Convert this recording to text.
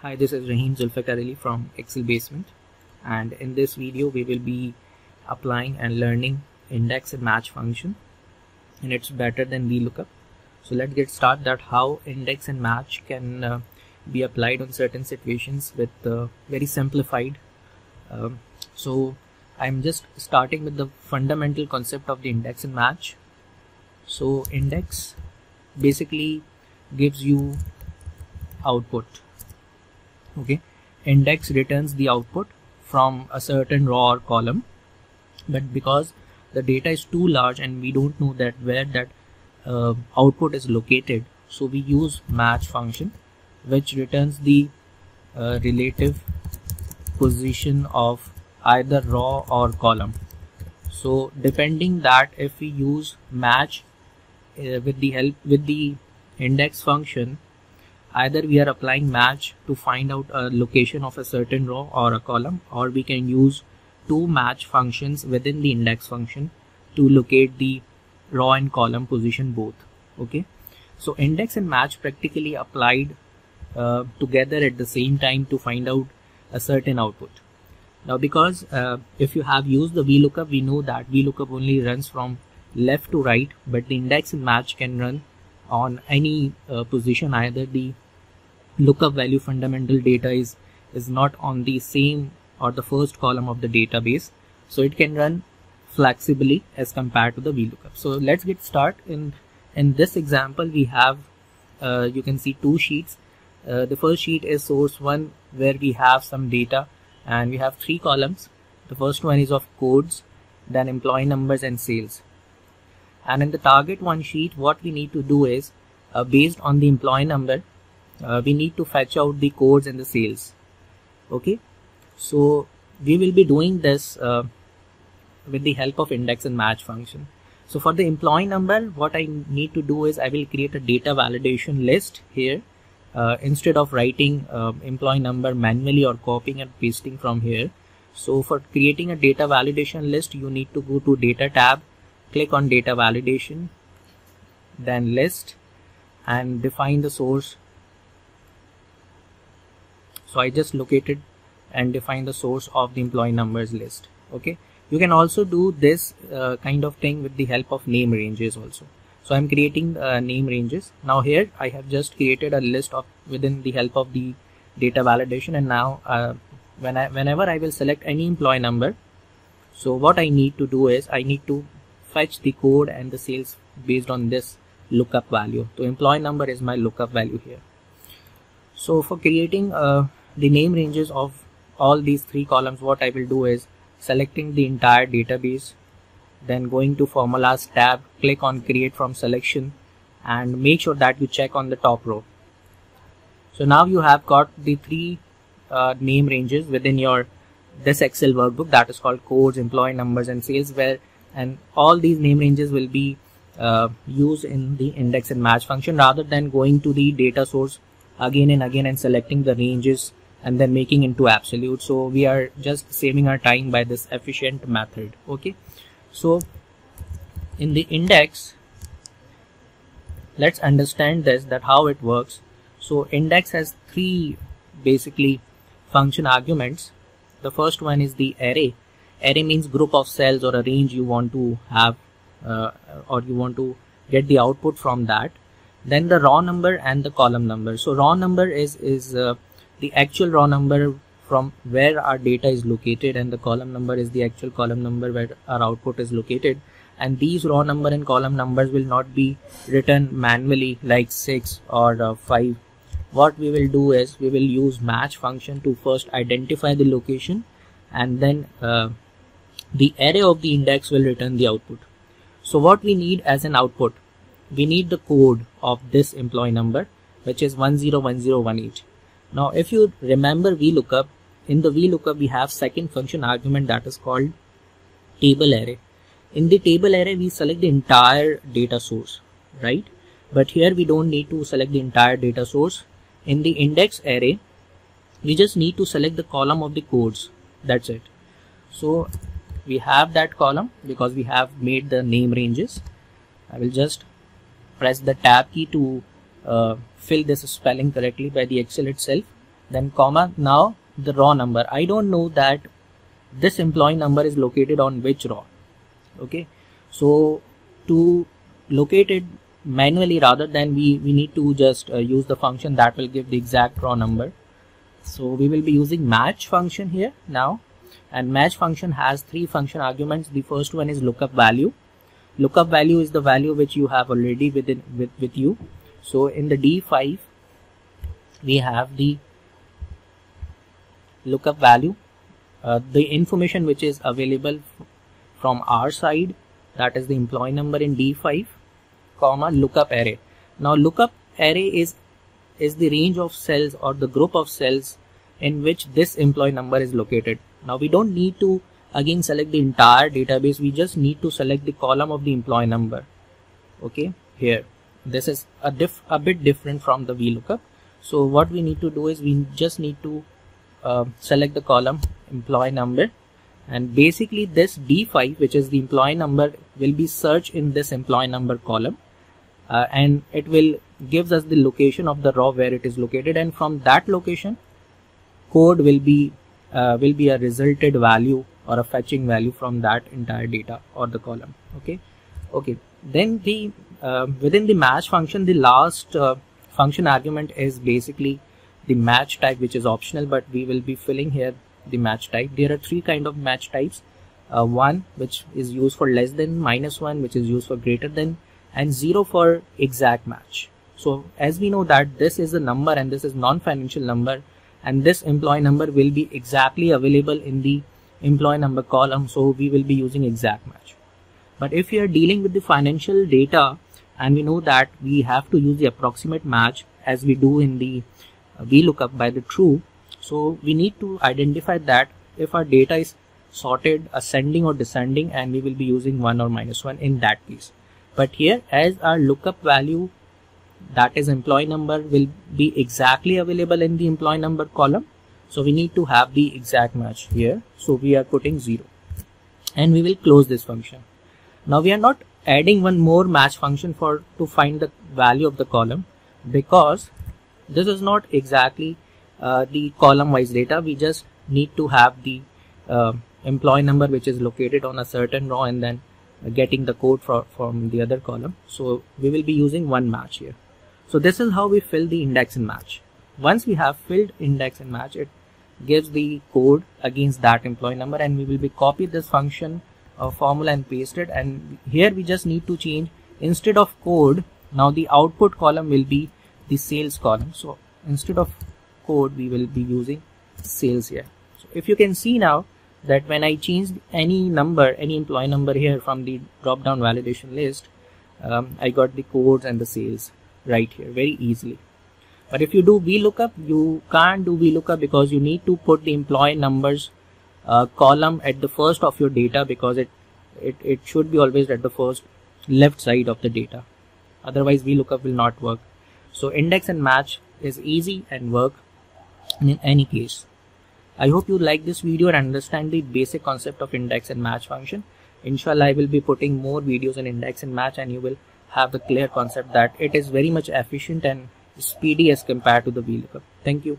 Hi, this is Rahim Zulfikar from Excel Basement, and in this video we will be applying and learning index and match function, and it's better than VLOOKUP. So let's get started that how index and match can be applied on certain situations with very simplified. So I'm just starting with the fundamental concept of the index and match. So index basically gives you output. Okay, index returns the output from a certain row or column, but because the data is too large and we don't know that where that output is located, so we use match function, which returns the relative position of either row or column. So depending that if we use match with the index function, either we are applying match to find out a location of a certain row or a column, or we can use two match functions within the index function to locate the row and column position both. Okay, so index and match practically applied together at the same time to find out a certain output. Now because if you have used the VLOOKUP, we know that VLOOKUP only runs from left to right, but the index and match can run on any position. Either the lookup value fundamental data is not on the same or the first column of the database, so it can run flexibly as compared to the VLOOKUP. So let's get started. In this example we have you can see two sheets. The first sheet is source 1, where we have some data and we have 3 columns. The first one is of codes, then employee numbers and sales. And in the target 1 sheet, what we need to do is based on the employee number, we need to fetch out the codes and the sales. Okay, so we will be doing this with the help of index and match function. So for the employee number, what I need to do is I will create a data validation list here. Instead of writing employee number manually or copying and pasting from here, so for creating a data validation list, you need to go to data tab, click on data validation, then list, and define the source. So I just located and defined the source of the employee numbers list. Okay, you can also do this kind of thing with the help of name ranges also. So I'm creating name ranges. Now here I have just created a list of within the help of the data validation, and now whenever I will select any employee number, so what I need to do is I need to fetch the code and the sales based on this lookup value. So employee number is my lookup value here. So for creating the name ranges of all these 3 columns, what I will do is selecting the entire database, then going to formulas tab, click on create from selection, and make sure that you check on the top row. So now you have got the 3 name ranges within your this Excel workbook that is called codes, employee numbers and sales, and all these name ranges will be used in the index and match function, rather than going to the data source again and again and selecting the ranges and then making into absolute. So we are just saving our time by this efficient method. Okay, so in the index, let's understand this, that how it works. So index has 3 basically function arguments. The first one is the array. Array means group of cells or a range you want to have or you want to get the output from that. Then the raw number and the column number. So raw number is the actual raw number from where our data is located, and the column number is the actual column number where our output is located. And these raw number and column numbers will not be written manually like 6 or 5. What we will do is we will use match function to first identify the location, and then the array of the index will return the output. So what we need as an output, we need the code of this employee number, which is 101018. Now if you remember VLOOKUP, in the VLOOKUP we have second function argument that is called table array. In the table array we select the entire data source, right? But here we don't need to select the entire data source. In the index array we just need to select the column of the codes, that's it. So we have that column because we have made the name ranges. I will just press the tab key to fill this spelling correctly by the Excel itself. then comma, now the raw number. I don't know that this employee number is located on which raw. Okay, so to locate it manually, rather than we need to just use the function that will give the exact raw number. So we will be using match function here now, and match function has three function arguments. The first one is lookup value. Lookup value is the value which you have already with you. So in the D5 we have the lookup value, the information which is available from our side, that is the employee number in D5, comma, lookup array. Now lookup array is the range of cells or the group of cells in which this employee number is located. Now we don't need to again select the entire database, we just need to select the column of the employee number. Okay, here this is a bit different from the VLOOKUP. So what we need to do is we just need to select the column employee number, and basically this D5, which is the employee number, will be searched in this employee number column, and it will gives us the location of the raw where it is located, and from that location code will be a resulted value or a fetching value from that entire data or the column. Okay, then the within the match function, the last function argument is basically the match type, which is optional, but we will be filling here the match type. There are three kind of match types, one which is used for less than, -1 which is used for greater than, and 0 for exact match. So as we know that this is a number and this is non-financial number, and this employee number will be exactly available in the employee number column, so we will be using exact match. But if you are dealing with the financial data and we know that we have to use the approximate match as we do in the VLOOKUP by the true, so we need to identify that if our data is sorted ascending or descending, and we will be using 1 or -1 in that case. But here, as our lookup value, that is employee number, will be exactly available in the employee number column, so we need to have the exact match here, so we are putting 0, and we will close this function. Now we are not adding one more match function to find the value of the column, because this is not exactly the column wise data. We just need to have the employee number which is located on a certain row, and then getting the code from the other column. So we will be using one match here. So this is how we fill the index and match. Once we have filled index and match, it gives the code against that employee number, and we will be copy this function formula and paste it. And here we just need to change, instead of code, now the output column will be the sales column. So instead of code, we will be using sales here. So if you can see now that when I changed any number, any employee number here from the drop down validation list, I got the codes and the sales right here very easily. But if you do VLOOKUP, you can't do VLOOKUP because you need to put the employee numbers column at the first of your data, because it should be always at the first left side of the data. Otherwise VLOOKUP will not work. So index and match is easy and work in any case. I hope you like this video and understand the basic concept of index and match function. Inshallah, I will be putting more videos on index and match, and you will have the clear concept that it is very much efficient and speedy as compared to the VLOOKUP. Thank you.